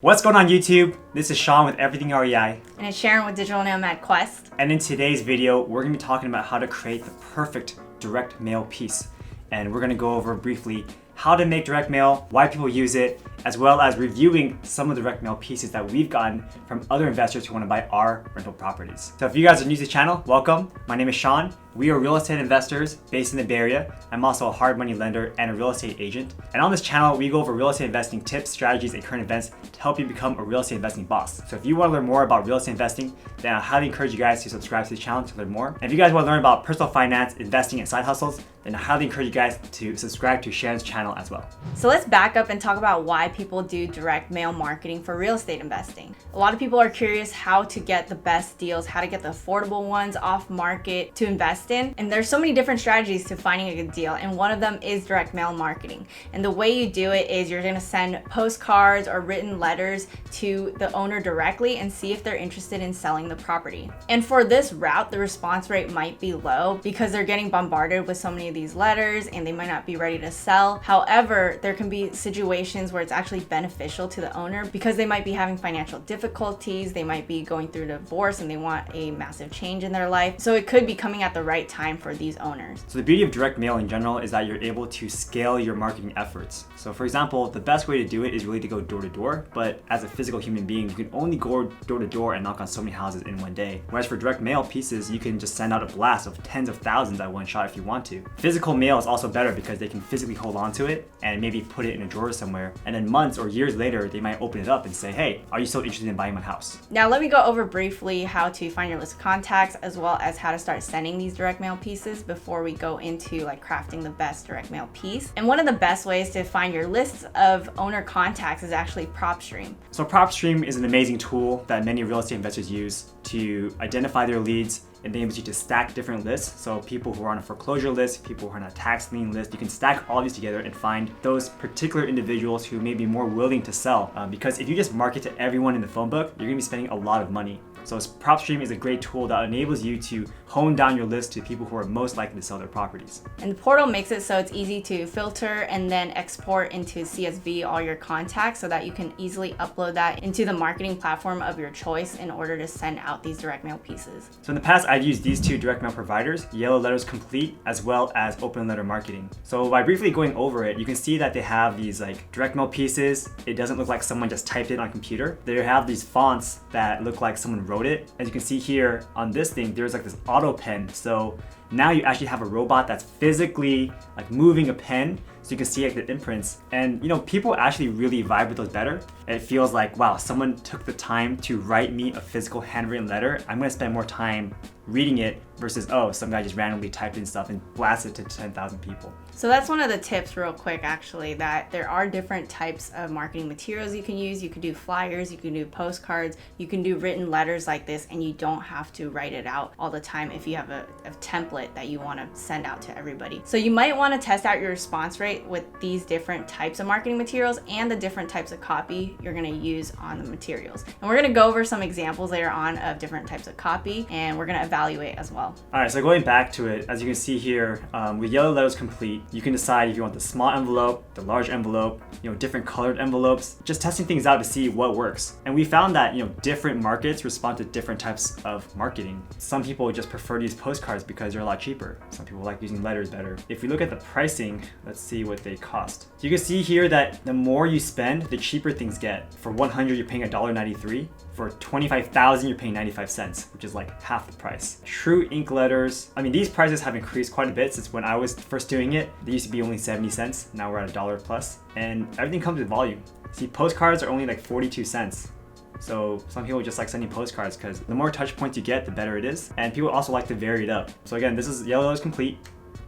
What's going on YouTube? This is Sean with Everything REI. And it's Sharon with Digital Nomad Quest. And in today's video, we're going to be talking about how to create the perfect direct mail piece. And we're going to go over briefly how to make direct mail, why people use it, as well as reviewing some of the direct mail pieces that we've gotten from other investors who want to buy our rental properties. So if you guys are new to the channel, welcome. My name is Sean. We are real estate investors based in the Bay Area. I'm also a hard money lender and a real estate agent. And on this channel, we go over real estate investing tips, strategies, and current events to help you become a real estate investing boss. So if you want to learn more about real estate investing, then I highly encourage you guys to subscribe to the channel to learn more. And if you guys want to learn about personal finance, investing, and side hustles, then I highly encourage you guys to subscribe to Sharon's channel as well. So let's back up and talk about why people do direct mail marketing for real estate investing. A lot of people are curious how to get the best deals, how to get the affordable ones off market to invest in. And there's so many different strategies to finding a good deal. And one of them is direct mail marketing. And the way you do it is you're going to send postcards or written letters to the owner directly and see if they're interested in selling the property. And for this route, the response rate might be low because they're getting bombarded with so many of these letters and they might not be ready to sell. However, there can be situations where it's actually beneficial to the owner because they might be having financial difficulties, they might be going through a divorce and they want a massive change in their life. So it could be coming at the right time for these owners. So the beauty of direct mail in general is that you're able to scale your marketing efforts. So for example, the best way to do it is really to go door to door, but as a physical human being, you can only go door to door and knock on so many houses in one day. Whereas for direct mail pieces, you can just send out a blast of tens of thousands at one shot if you want to. Physical mail is also better because they can physically hold on to it and maybe put it in a drawer somewhere. And then months or years later, they might open it up and say, hey, are you still interested in buying my house? Now let me go over briefly how to find your list of contacts as well as how to start sending these direct mail pieces before we go into like crafting the best direct mail piece. And one of the best ways to find your lists of owner contacts is actually PropStream. So PropStream is an amazing tool that many real estate investors use to identify their leads. It enables you to stack different lists. So people who are on a foreclosure list, people who are on a tax lien list, you can stack all these together and find those particular individuals who may be more willing to sell. Because if you just market to everyone in the phone book, you're gonna be spending a lot of money. So PropStream is a great tool that enables you to hone down your list to people who are most likely to sell their properties. And the portal makes it so it's easy to filter and then export into CSV all your contacts so that you can easily upload that into the marketing platform of your choice in order to send out these direct mail pieces. So in the past, I've used these two direct mail providers, Yellow Letters Complete, as well as Open Letter Marketing. So by briefly going over it, you can see that they have these like direct mail pieces. It doesn't look like someone just typed it on a computer. They have these fonts that look like someone wrote it. As you can see here on this thing, there's like this auto pen. So now you actually have a robot that's physically like moving a pen so you can see like the imprints. And you know, people actually really vibe with those better. It feels like, wow, someone took the time to write me a physical handwritten letter. I'm gonna spend more time reading it versus, oh, some guy just randomly typed in stuff and blasted it to 10,000 people. So that's one of the tips real quick actually, that there are different types of marketing materials you can use. You can do flyers, you can do postcards, you can do written letters like this, and you don't have to write it out all the time if you have a template that you want to send out to everybody. So you might want to test out your response rate with these different types of marketing materials and the different types of copy you're going to use on the materials. And we're going to go over some examples later on of different types of copy, and we're going to evaluate as well. All right, so going back to it, as you can see here, with Yellow Letters Complete, you can decide if you want the small envelope, the large envelope, you know, different colored envelopes, just testing things out to see what works. And we found that, you know, different markets respond to different types of marketing. Some people just prefer to use postcards because they're a lot cheaper. Some people like using letters better. If we look at the pricing, let's see what they cost. So you can see here that the more you spend, the cheaper things get. For 100, you're paying $1.93. For 25,000, you're paying 95 cents, which is like half the price. True ink letters, I mean, these prices have increased quite a bit since when I was first doing it. They used to be only 70 cents. Now we're at $1 plus, and everything comes with volume. See, postcards are only like 42 cents. So some people just like sending postcards because the more touch points you get, the better it is. And people also like to vary it up. So again, this is Yellow Letters Complete.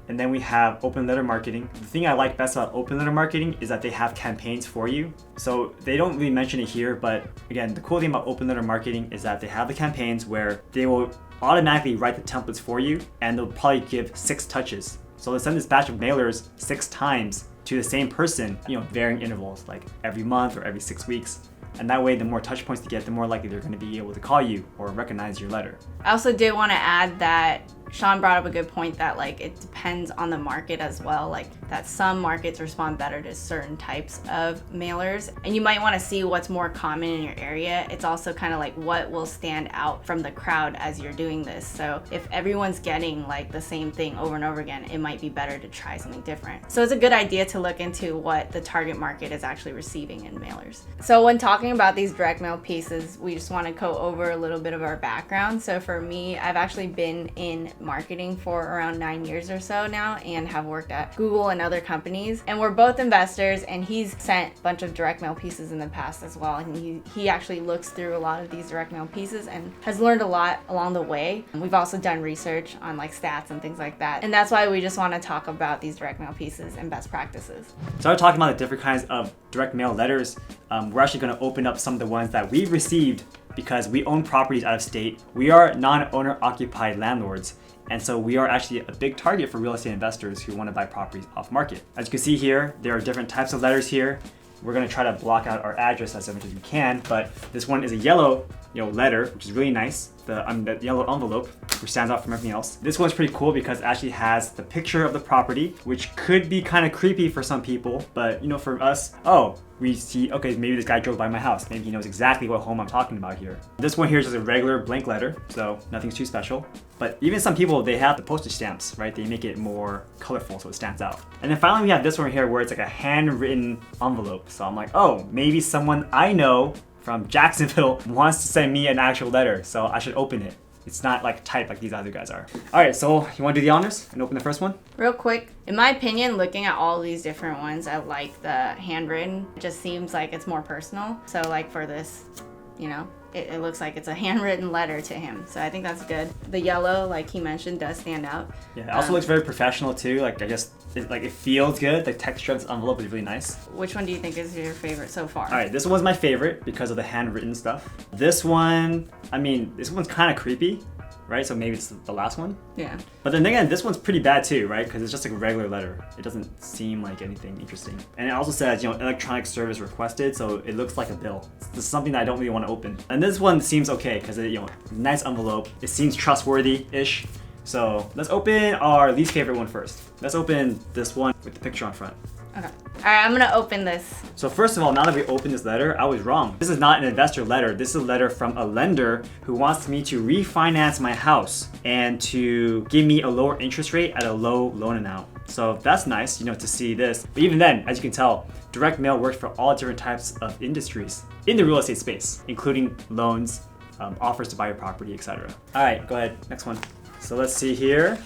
And then we have Open Letter Marketing. The thing I like best about Open Letter Marketing is that they have campaigns for you. So they don't really mention it here, but again, the cool thing about Open Letter Marketing is that they have the campaigns where they will automatically write the templates for you and they'll probably give 6 touches. So they'll send this batch of mailers 6 times to the same person, you know, varying intervals, like every month or every 6 weeks. And that way, the more touch points you get, the more likely they're going to be able to call you or recognize your letter. I also did want to add that Sean brought up a good point that like it depends on the market as well, like that some markets respond better to certain types of mailers, and you might want to see what's more common in your area. It's also kind of like what will stand out from the crowd as you're doing this. So if everyone's getting like the same thing over and over again, it might be better to try something different. So it's a good idea to look into what the target market is actually receiving in mailers. So when talking about these direct mail pieces, we just want to go over a little bit of our background. So for me, I've actually been in marketing for around 9 years or so now and have worked at Google and other companies. And we're both investors, and he's sent a bunch of direct mail pieces in the past as well. And he actually looks through a lot of these direct mail pieces and has learned a lot along the way. We've also done research on like stats and things like that. And that's why we just want to talk about these direct mail pieces and best practices. So we're talking about the different kinds of direct mail letters. We're actually going to open up some of the ones that we've received because we own properties out of state. We are non-owner occupied landlords. And so we are actually a big target for real estate investors who want to buy properties off market. As you can see here, there are different types of letters here. We're going to try to block out our address as much as we can, but this one is a yellow letter, which is really nice. The yellow envelope, which stands out from everything else. This one's pretty cool because it actually has the picture of the property, which could be kind of creepy for some people, but for us, we see, okay, maybe this guy drove by my house. Maybe he knows exactly what home I'm talking about here. This one here is just a regular blank letter, so nothing's too special. But even some people, they have the postage stamps, right? They make it more colorful so it stands out. And then finally we have this one here where it's like a handwritten envelope. So I'm like, oh, maybe someone I know from Jacksonville wants to send me an actual letter, so I should open it. It's not like typed like these other guys are. All right, so you want to do the honors and open the first one? Real quick, in my opinion, looking at all these different ones, I like the handwritten. It just seems like it's more personal. So like for this, it looks like it's a handwritten letter to him. So I think that's good. The yellow, like he mentioned, does stand out. Yeah, it also looks very professional too. Like I guess it feels good. The texture of this envelope is really nice. Which one do you think is your favorite so far? All right, this one's my favorite because of the handwritten stuff. This one, this one's kind of creepy, right? So maybe it's the last one. Yeah. But then again, this one's pretty bad too, right? Because it's just like a regular letter. It doesn't seem like anything interesting. And it also says, electronic service requested, so it looks like a bill. This is something that I don't really want to open. And this one seems okay because nice envelope. It seems trustworthy-ish. So let's open our least favorite one first. Let's open this one with the picture on front. Okay. All right, I'm gonna open this. So first of all, now that we opened this letter, I was wrong. This is not an investor letter. This is a letter from a lender who wants me to refinance my house and to give me a lower interest rate at a low loan amount. So that's nice, to see this. But even then, as you can tell, direct mail works for all different types of industries in the real estate space, including loans, offers to buy your property, etc. All right, go ahead, next one. So let's see here.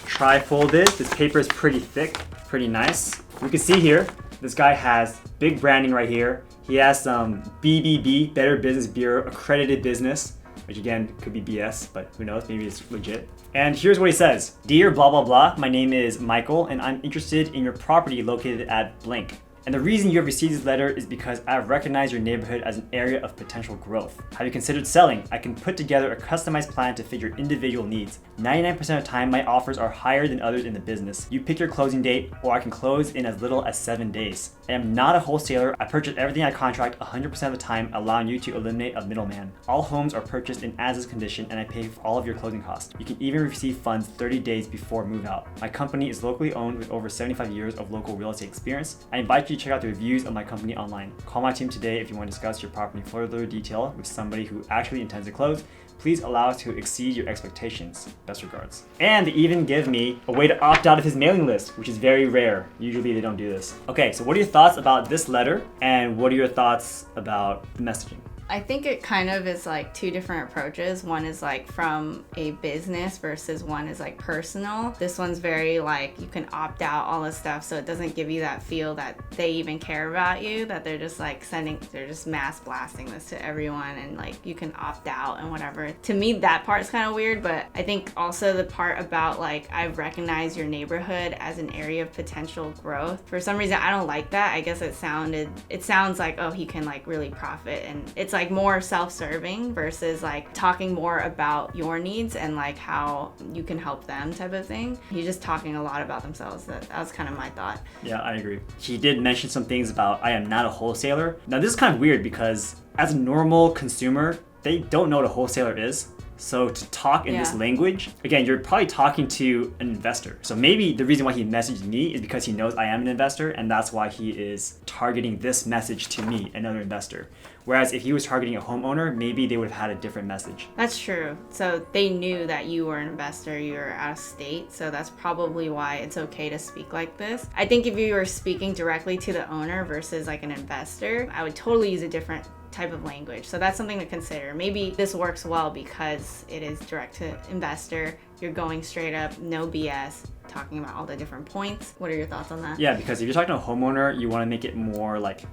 Tri-folded. This paper is pretty thick, pretty nice. You can see here, this guy has big branding right here. He has some BBB, Better Business Bureau accredited business, which again could be BS, but who knows, maybe it's legit. And here's what he says. Dear blah blah blah, my name is Michael and I'm interested in your property located at blank. And the reason you have received this letter is because I have recognized your neighborhood as an area of potential growth. Have you considered selling? I can put together a customized plan to fit your individual needs. 99% of the time, my offers are higher than others in the business. You pick your closing date, or I can close in as little as 7 days. I am not a wholesaler. I purchase everything I contract 100% of the time, allowing you to eliminate a middleman. All homes are purchased in as-is condition, and I pay for all of your closing costs. You can even receive funds 30 days before move out. My company is locally owned with over 75 years of local real estate experience. I invite you to check out the reviews of my company online. Call my team today if you want to discuss your property in further detail with somebody who actually intends to close. Please allow us to exceed your expectations. Best regards. And they even give me a way to opt out of his mailing list, which is very rare. Usually they don't do this. Okay, so what are your thoughts about this letter? And what are your thoughts about the messaging? I think it kind of is like two different approaches. One is like from a business versus one is like personal. This one's very like you can opt out, all this stuff, so it doesn't give you that feel that they even care about you, that they're just like they're just mass blasting this to everyone and like you can opt out and whatever. To me, that part's kind of weird, but I think also the part about like I've recognized your neighborhood as an area of potential growth. For some reason, I don't like that. I guess it sounds like, oh, he can like really profit, and it's like more self-serving versus like talking more about your needs and like how you can help them type of thing. He's just talking a lot about themselves. That was kind of my thought. Yeah, I agree. He did mention some things about I am not a wholesaler. Now this is kind of weird because as a normal consumer, they don't know what a wholesaler is. So to talk in this Yeah. language, again, you're probably talking to an investor. So maybe the reason why he messaged me is because he knows I am an investor, and that's why he is targeting this message to me, another investor. Whereas if he was targeting a homeowner, maybe they would have had a different message. That's true. So they knew that you were an investor, you were out of state, so that's probably why it's okay to speak like this. I think if you were speaking directly to the owner versus like an investor, I would totally use a different type of language. So that's something to consider. Maybe this works well because it is direct to investor. You're going straight up, no BS, talking about all the different points. What are your thoughts on that? Yeah, because if you're talking to a homeowner, you want to make it more like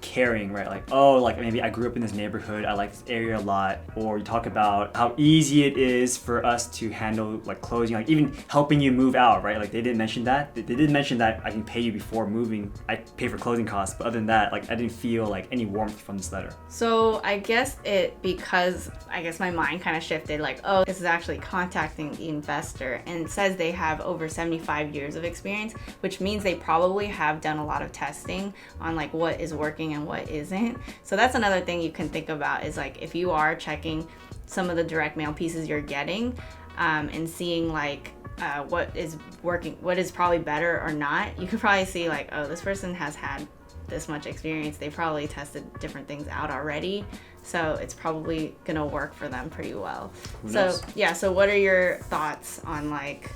caring, right? Like, oh, like maybe I grew up in this neighborhood, I like this area a lot. Or you talk about how easy it is for us to handle like closing, like even helping you move out, right? Like they didn't mention that. They did mention that I can pay you before moving. I pay for closing costs, but other than that, like I didn't feel like any warmth from this letter. So I guess because my mind kind of shifted, like, oh, this is actually contacting the investor, and it says they have over 75 years of experience, which means they probably have done a lot of testing on like what is working and what isn't. So that's another thing you can think about is like if you are checking some of the direct mail pieces you're getting and seeing like what is working, what is probably better or not, you could probably see like, oh, this person has had this much experience, they probably tested different things out already, so it's probably gonna work for them pretty well. Who So knows? yeah, so what are your thoughts on like,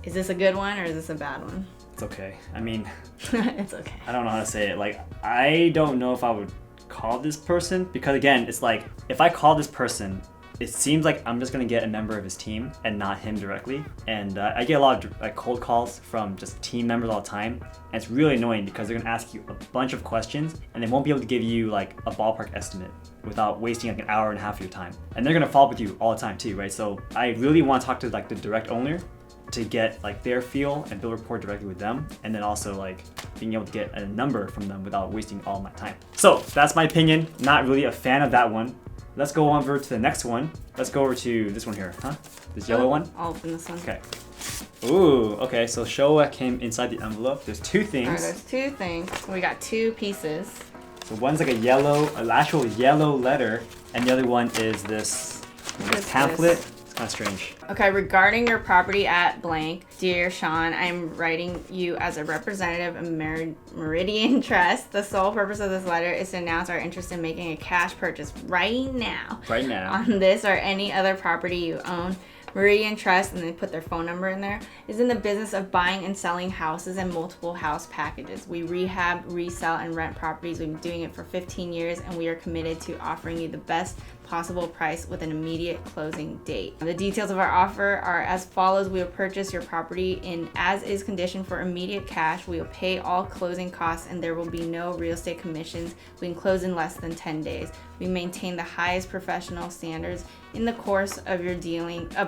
is this a good one or is this a bad one? It's okay. I mean, It's okay. I don't know how to say it. Like, I don't know if I would call this person because again, it's like if I call this person, it seems like I'm just gonna get a member of his team and not him directly. And I get a lot of like cold calls from just team members all the time, and it's really annoying because they're gonna ask you a bunch of questions and they won't be able to give you like a ballpark estimate without wasting like an hour and a half of your time. And they're gonna follow up with you all the time too, right? So I really want to talk to like the direct owner to get like their feel and build rapport directly with them, and then also like being able to get a number from them without wasting all my time. So that's my opinion. Not really a fan of that one. Let's go on over to the next one. Let's go over to this one here, huh? This yellow one? I'll open this one. Okay. Ooh, okay, so show what came inside the envelope. There's two things. Alright, there's two things. We got two pieces. So one's like an actual yellow letter, and the other one is this What's pamphlet. this? It's kind of strange. Okay, regarding your property at blank, dear Sean, I'm writing you as a representative of Meridian Trust. The sole purpose of this letter is to announce our interest in making a cash purchase right now. Right now. On this or any other property you own. Meridian Trust, and they put their phone number in there, is in the business of buying and selling houses and multiple house packages. We rehab, resell, and rent properties. We've been doing it for 15 years, and we are committed to offering you the best possible price with an immediate closing date. The details of our offer are as follows. We will purchase your property in as-is condition for immediate cash. We will pay all closing costs, and there will be no real estate commissions. We can close in less than 10 days. We maintain the highest professional standards in the course of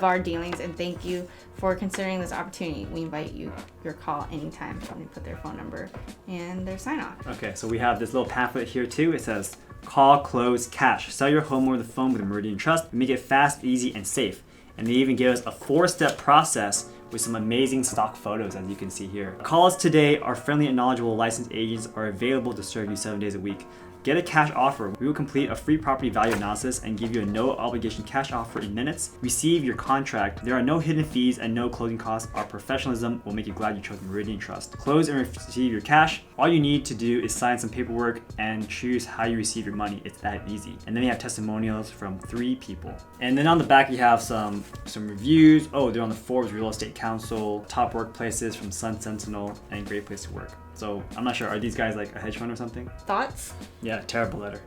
our dealings, and thank you for considering this opportunity. We invite you your call anytime. Let me put their phone number and their sign off. Okay, so we have this little pamphlet here too. It says, call, close, cash. Sell your home over the phone with Meridian Trust. We make it fast, easy, and safe. And they even give us a 4-step process with some amazing stock photos, as you can see here. Call us today. Our friendly and knowledgeable licensed agents are available to serve you 7 days a week. Get a cash offer. We will complete a free property value analysis and give you a no obligation cash offer in minutes. Receive your contract. There are no hidden fees and no closing costs. Our professionalism will make you glad you chose Meridian Trust. Close and receive your cash. All you need to do is sign some paperwork and choose how you receive your money. It's that easy. And then you have testimonials from 3 people. And then on the back you have some reviews. Oh, they're on the Forbes Real Estate Council, top workplaces from Sun Sentinel, and Great Place to Work. So I'm not sure, are these guys like a hedge fund or something? Thoughts? Yeah, terrible letter.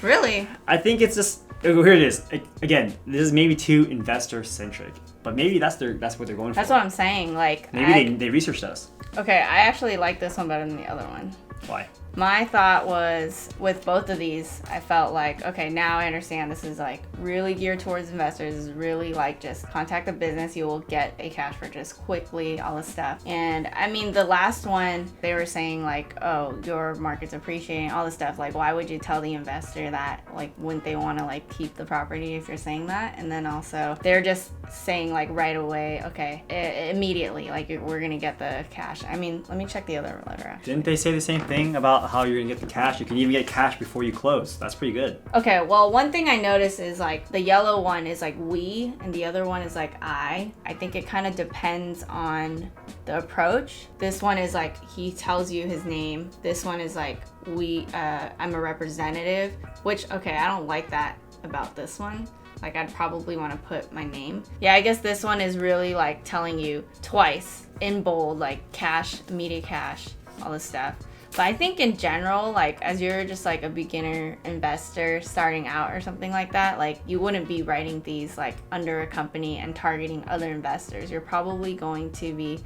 Really? I think it's just, oh, here it is. Again, this is maybe too investor centric, but maybe that's what they're going for. That's what I'm saying. Like, Maybe they researched us. Okay, I actually like this one better than the other one. Why? My thought was, with both of these, I felt like, okay, now I understand this is like really geared towards investors. This is really like just contact the business, you will get a cash purchase quickly, all this stuff. And I mean, the last one, they were saying like, oh, your market's appreciating, all this stuff. Like, why would you tell the investor that? Like, wouldn't they want to like keep the property if you're saying that? And then also, they're just saying like right away, okay, immediately, like we're gonna get the cash. I mean, let me check the other letter actually. Didn't they say the same thing about how you're gonna get the cash. You can even get cash before you close. That's pretty good. Okay, well, one thing I noticed is like the yellow one is like we and the other one is like I. I think it kind of depends on the approach. This one is like he tells you his name. This one is like I'm a representative, which, okay, I don't like that about this one. Like, I'd probably want to put my name. Yeah, I guess this one is really like telling you twice in bold, like cash, immediate cash, all this stuff. But I think in general, like as you're just like a beginner investor starting out or something like that, like you wouldn't be writing these like under a company and targeting other investors. You're probably going to be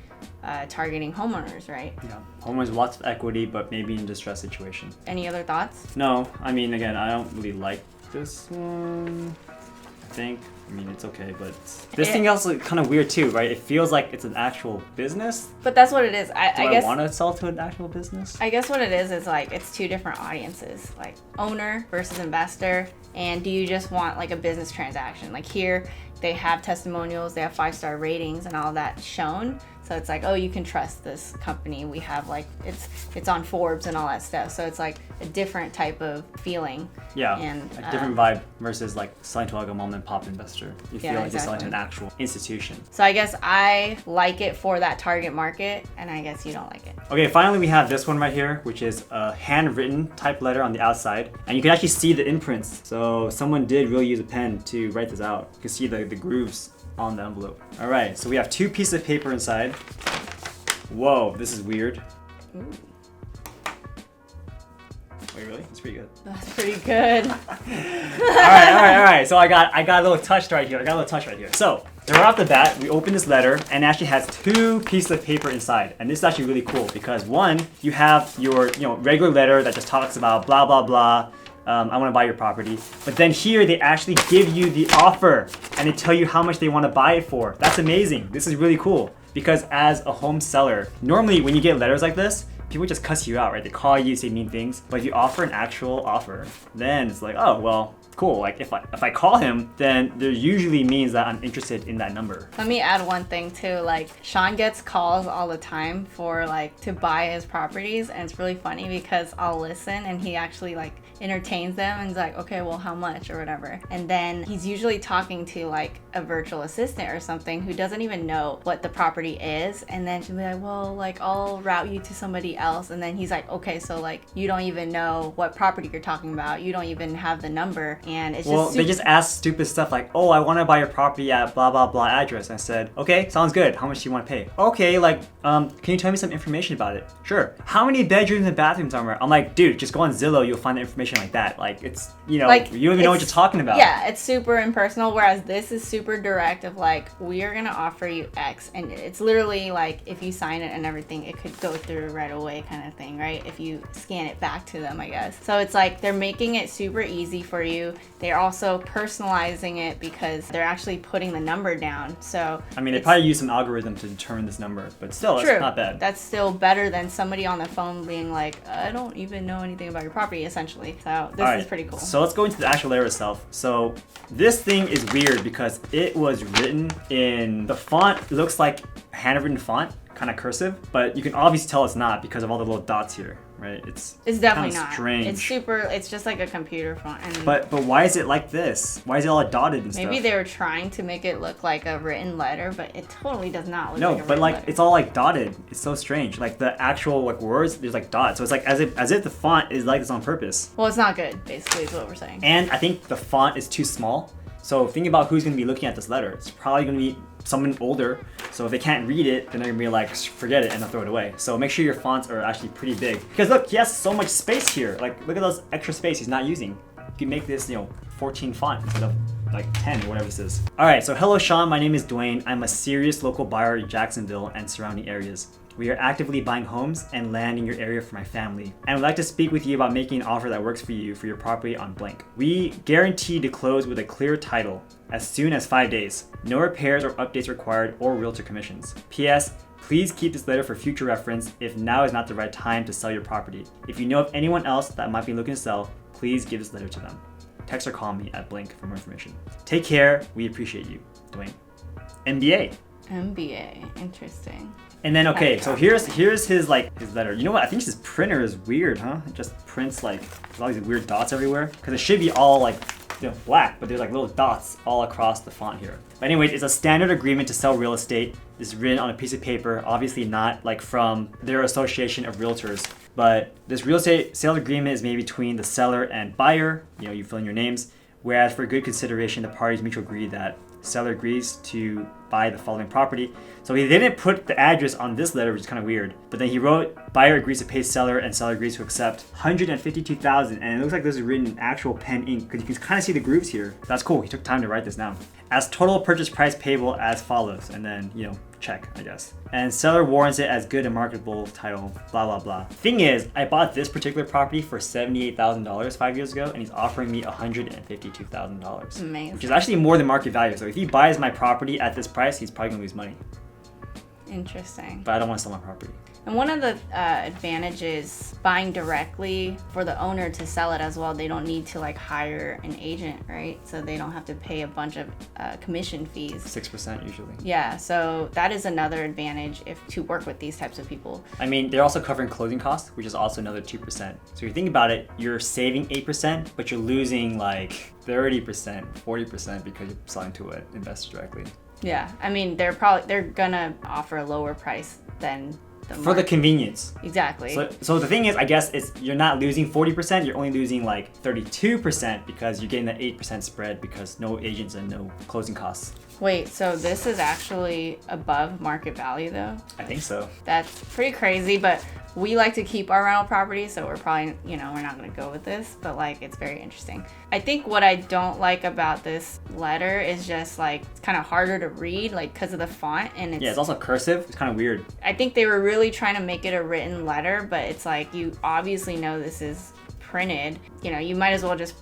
targeting homeowners, right? Yeah, homeowners with lots of equity, but maybe in distressed situation. Any other thoughts? No, I mean, again, I don't really like this one. I mean, it's okay, but this thing also kind of weird too, right? It feels like it's an actual business. But that's what it is. I guess I want to sell to an actual business? I guess what it is like it's two different audiences, like owner versus investor. And do you just want like a business transaction? Like here, they have testimonials, they have 5-star ratings and all that shown. So it's like, oh, you can trust this company. We have like, it's on Forbes and all that stuff. So it's like a different type of feeling. Yeah, and a different vibe versus like selling to like a mom and pop investor. You feel like you're selling to an actual institution. So I guess I like it for that target market, and I guess you don't like it. Okay, finally we have this one right here, which is a handwritten type letter on the outside. And you can actually see the imprints. So someone did really use a pen to write this out. You can see the grooves on the envelope. All right, so we have 2 pieces of paper inside. Whoa, this is weird. Ooh. Wait, really? That's pretty good. That's pretty good. all right. So I got a little touch right here. So right off the bat, we open this letter and it actually has 2 pieces of paper inside. And this is actually really cool because one, you have your regular letter that just talks about blah blah blah. I want to buy your property. But then here they actually give you the offer and they tell you how much they want to buy it for. That's amazing. This is really cool because as a home seller, normally when you get letters like this, people just cuss you out, right? They call you, say mean things. But if you offer an actual offer, then it's like, oh, well, cool. Like if I call him, then there usually means that I'm interested in that number. Let me add one thing too. Like Sean gets calls all the time for like to buy his properties, and it's really funny because I'll listen and he actually like entertains them and is like, okay, well, how much or whatever. And then he's usually talking to like a virtual assistant or something who doesn't even know what the property is. And then she'll be like, well, like I'll route you to somebody else. And then he's like, okay, so like you don't even know what property you're talking about. You don't even have the number. And it's they just ask stupid stuff like, oh, I want to buy your property at blah blah blah address. And I said, okay, sounds good. How much do you want to pay? Okay, like can you tell me some information about it? Sure. How many bedrooms and bathrooms are there? I'm like, dude, just go on Zillow, you'll find the information like that. Like it's like, you don't even know what you're talking about. Yeah, it's super impersonal, whereas this is super direct of like, we are gonna offer you X, and it's literally like if you sign it and everything, it could go through right away kind of thing, right? If you scan it back to them, I guess. So it's like they're making it super easy for you. They're also personalizing it because they're actually putting the number down. So I mean, they probably use some algorithm to determine this number, but still, it's not bad. That's still better than somebody on the phone being like, I don't even know anything about your property, essentially. So this is pretty cool. So let's go into the actual letter itself. So this thing is weird because it was written in the font. It looks like handwritten font, kind of cursive, but you can obviously tell it's not because of all the little dots here, right? It's definitely not. Strange. It's just like a computer font. And but why is it like this? Why is it all dotted and stuff? Maybe they were trying to make it look like a written letter, but it totally does not look like a written but like letter. it's all like dotted. It's so strange. Like the actual like words, there's like dots. So it's like as if the font is like this on purpose. Well, it's not good, basically, is what we're saying. And I think the font is too small. So think about who's gonna be looking at this letter. It's probably gonna be someone older. So if they can't read it, then they're gonna be like, forget it, and they'll throw it away. So make sure your fonts are actually pretty big. Because look, he has so much space here. Like look at those extra space he's not using. You can make this, 14 font instead of like 10 or whatever this is. All right, so hello Sean, my name is Dwayne. I'm a serious local buyer in Jacksonville and surrounding areas. We are actively buying homes and land in your area for my family, and would like to speak with you about making an offer that works for you for your property on blank. We guarantee to close with a clear title as soon as 5 days. No repairs or updates required or realtor commissions. P.S. Please keep this letter for future reference if now is not the right time to sell your property. If you know of anyone else that might be looking to sell, please give this letter to them. Text or call me at blank for more information. Take care. We appreciate you. Dwayne. MBA. MBA. Interesting. And then okay, so here's his letter. You know what? I think his printer is weird, huh? It just prints like with all these weird dots everywhere. Because it should be all like black, but there's like little dots all across the font here. But anyways, it's a standard agreement to sell real estate. It's written on a piece of paper, obviously not like from their association of realtors. But this real estate sales agreement is made between the seller and buyer. You fill in your names. Whereas for good consideration, the parties mutually agree that seller agrees to buy the following property. So he didn't put the address on this letter, which is kind of weird. But then he wrote, buyer agrees to pay seller and seller agrees to accept $152,000. And it looks like this is written in actual pen ink because you can kind of see the grooves here. That's cool. He took time to write this down. As total purchase price payable as follows. And then, check, I guess. And seller warrants it as good and marketable title, blah, blah, blah. Thing is, I bought this particular property for $78,000 5 years ago, and he's offering me $152,000. Amazing. Which is actually more than market value. So if he buys my property at this price, he's probably gonna lose money. Interesting. But I don't want to sell my property. And one of the advantages buying directly for the owner to sell it as well, they don't need to hire an agent, right? So they don't have to pay a bunch of commission fees. 6% usually. Yeah, so that is another advantage to work with these types of people. I mean, they're also covering closing costs, which is also another 2%. So if you think about it, you're saving 8%, but you're losing 30%, 40% because you're selling to an investor directly. Yeah, I mean, they're gonna offer a lower price than for the convenience. Exactly. So the thing is, I guess you're not losing 40%, you're only losing 32% because you're getting that 8% spread because no agents and no closing costs. Wait, so this is actually above market value though? I think so. That's pretty crazy, but we like to keep our rental properties, so we're probably, we're not gonna go with this, but it's very interesting. I think what I don't like about this letter is just it's kind of harder to read, because of the font, and it's also cursive. It's kind of weird. I think they were really trying to make it a written letter, but it's you obviously know this is printed. You might as well just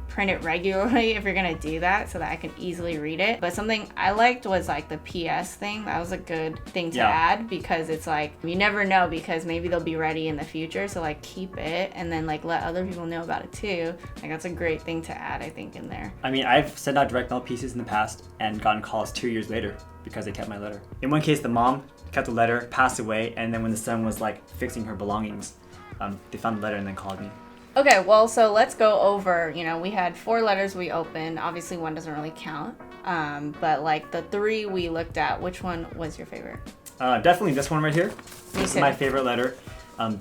print it regularly if you're gonna do that so that I can easily read it. But something I liked was the PS thing. That was a good thing to add because it's you never know because maybe they'll be ready in the future. So keep it and then let other people know about it too. That's a great thing to add, I think, in there. I mean, I've sent out direct mail pieces in the past and gotten calls 2 years later because they kept my letter. In one case, the mom kept the letter, passed away, and then when the son was fixing her belongings, they found the letter and then called me. Okay, well, so let's go over, we had 4 letters we opened. Obviously, one doesn't really count. But the 3 we looked at, which one was your favorite? Definitely this one right here. This is my favorite letter.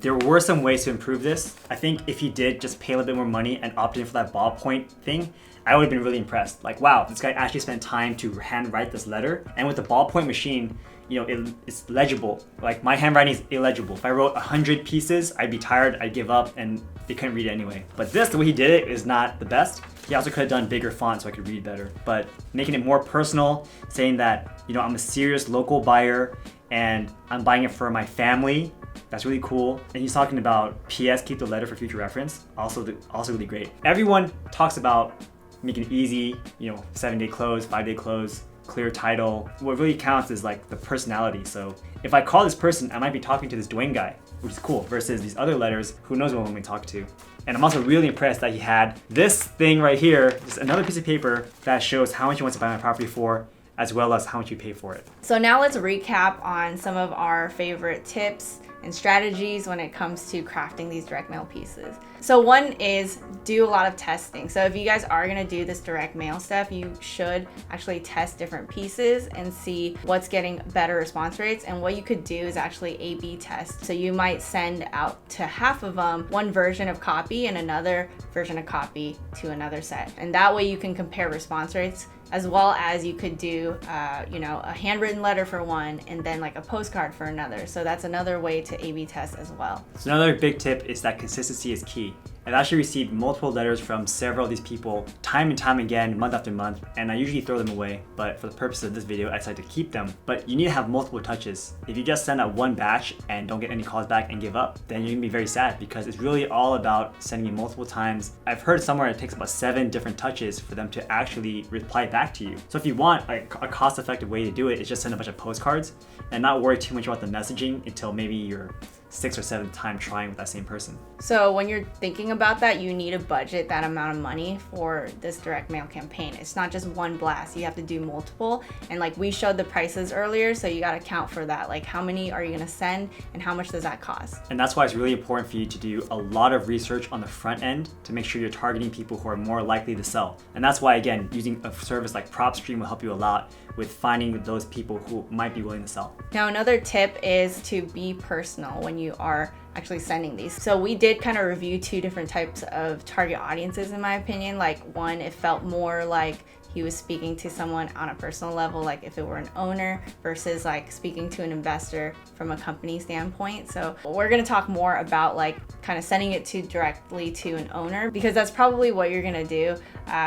There were some ways to improve this. I think if you did just pay a little bit more money and opt in for that ballpoint thing, I would have been really impressed. Wow, this guy actually spent time to handwrite this letter. And with the ballpoint machine, it's legible. My handwriting is illegible. If I wrote 100 pieces, I'd be tired, I'd give up, and they couldn't read it anyway. But the way he did it is not the best. He also could have done bigger font so I could read better. But making it more personal, saying that, I'm a serious local buyer and I'm buying it for my family. That's really cool. And he's talking about PS, keep the letter for future reference. Also really great. Everyone talks about making it easy, 7-day close, 5-day close, clear title. What really counts is the personality. So if I call this person, I might be talking to this Dwayne guy, which is cool, versus these other letters, who knows when we talk to. And I'm also really impressed that he had this thing right here, just another piece of paper that shows how much he wants to buy my property for, as well as how much you pay for it. So now let's recap on some of our favorite tips and strategies when it comes to crafting these direct mail pieces. So one is do a lot of testing. So if you guys are gonna do this direct mail stuff, you should actually test different pieces and see what's getting better response rates. And what you could do is actually A/B test. So you might send out to half of them one version of copy and another version of copy to another set. And that way you can compare response rates, as well as you could do, a handwritten letter for one and then a postcard for another. So that's another way to A/B test as well. So another big tip is that consistency is key. I've actually received multiple letters from several of these people time and time again, month after month, and I usually throw them away, but for the purpose of this video, I decided to keep them. But you need to have multiple touches. If you just send out one batch and don't get any calls back and give up, then you're gonna be very sad because it's really all about sending it multiple times. I've heard somewhere it takes about 7 different touches for them to actually reply back to you. So if you want a cost-effective way to do it, is just send a bunch of postcards and not worry too much about the messaging until maybe you're 6th or 7th time trying with that same person. So when you're thinking about that, you need to budget that amount of money for this direct mail campaign. It's not just one blast. You have to do multiple. And like we showed the prices earlier, so you got to account for that. Like how many are you going to send and how much does that cost? And that's why it's really important for you to do a lot of research on the front end to make sure you're targeting people who are more likely to sell. And that's why, again, using a service like PropStream will help you a lot with finding those people who might be willing to sell. Now, another tip is to be personal when you are actually sending these. So we did kind of review 2 different types of target audiences, in my opinion. Like one, it felt more like he was speaking to someone on a personal level, like if it were an owner versus like speaking to an investor from a company standpoint. So we're going to talk more about like kind of sending it directly to an owner, because that's probably what you're going to do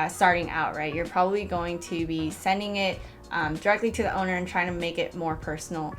starting out, right? You're probably going to be sending it directly to the owner and trying to make it more personal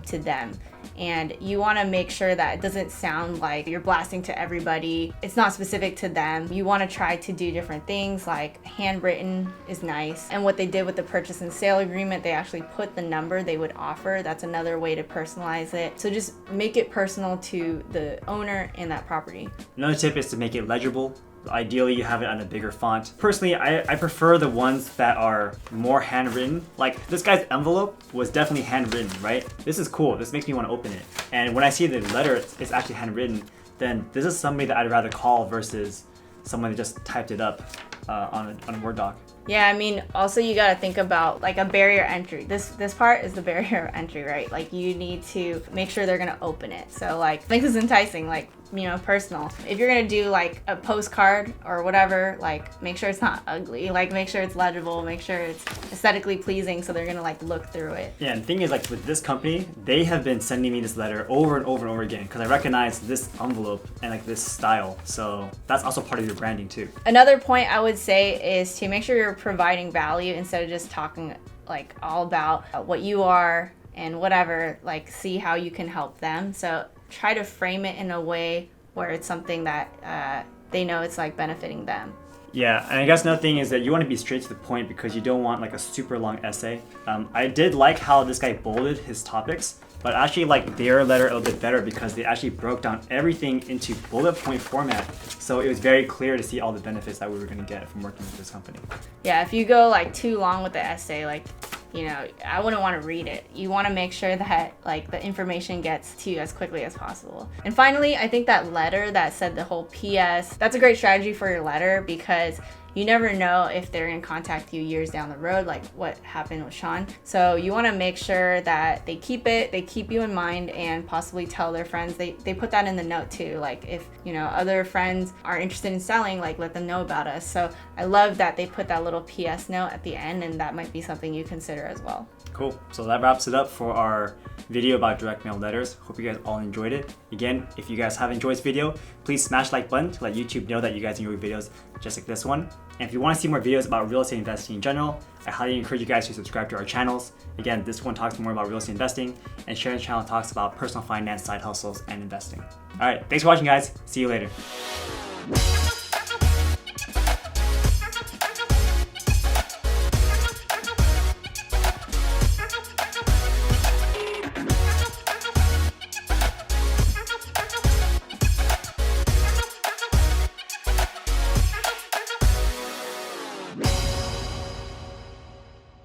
to them. And you want to make sure that it doesn't sound like you're blasting to everybody. It's not specific to them. You want to try to do different things, like handwritten is nice. And what they did with the purchase and sale agreement, they actually put the number they would offer. That's another way to personalize it. So just make it personal to the owner and that property. Another tip is to make it legible. Ideally, you have it on a bigger font. Personally, I prefer the ones that are more handwritten. Like this guy's envelope was definitely handwritten, right? This is cool. This makes me want to open it. And when I see the letter, it's actually handwritten, then this is somebody that I'd rather call versus someone that just typed it up on a Word doc. Yeah, I mean, also you got to think about like a barrier entry. This part is the barrier entry, right? Like you need to make sure they're going to open it. So like make this enticing, like, you know, personal. If you're going to do like a postcard or whatever, like make sure it's not ugly, like make sure it's legible, make sure it's aesthetically pleasing so they're going to like look through it. Yeah, and the thing is, like with this company, they have been sending me this letter over and over and over again because I recognize this envelope and like this style. So that's also part of your branding too. Another point I would say is to make sure you're providing value instead of just talking like all about what you are and whatever, like see how you can help them. So try to frame it in a way where it's something that they know it's like benefiting them. Yeah, and I guess another thing is that you want to be straight to the point because you don't want like a super long essay. I did like how this guy bolded his topics, but I actually like their letter a little bit better because they actually broke down everything into bullet point format. So it was very clear to see all the benefits that we were going to get from working with this company. Yeah, if you go like too long with the essay, like, you know, I wouldn't want to read it. You want to make sure that like the information gets to you as quickly as possible. And finally, I think that letter that said the whole PS, that's a great strategy for your letter because you never know if they're going to contact you years down the road, like what happened with Sean. So you want to make sure that they keep it, they keep you in mind, and possibly tell their friends. They put that in the note too. Like if, you know, other friends are interested in selling, like let them know about us. So I love that they put that little PS note at the end, and that might be something you consider as well. Cool. So that wraps it up for our video about direct mail letters. Hope you guys all enjoyed it. Again, if you guys have enjoyed this video, please smash the like button to let YouTube know that you guys enjoy videos just like this one. And if you want to see more videos about real estate investing in general, I highly encourage you guys to subscribe to our channels. Again, this one talks more about real estate investing, and Sharon's channel talks about personal finance, side hustles, and investing. All right, thanks for watching, guys. See you later.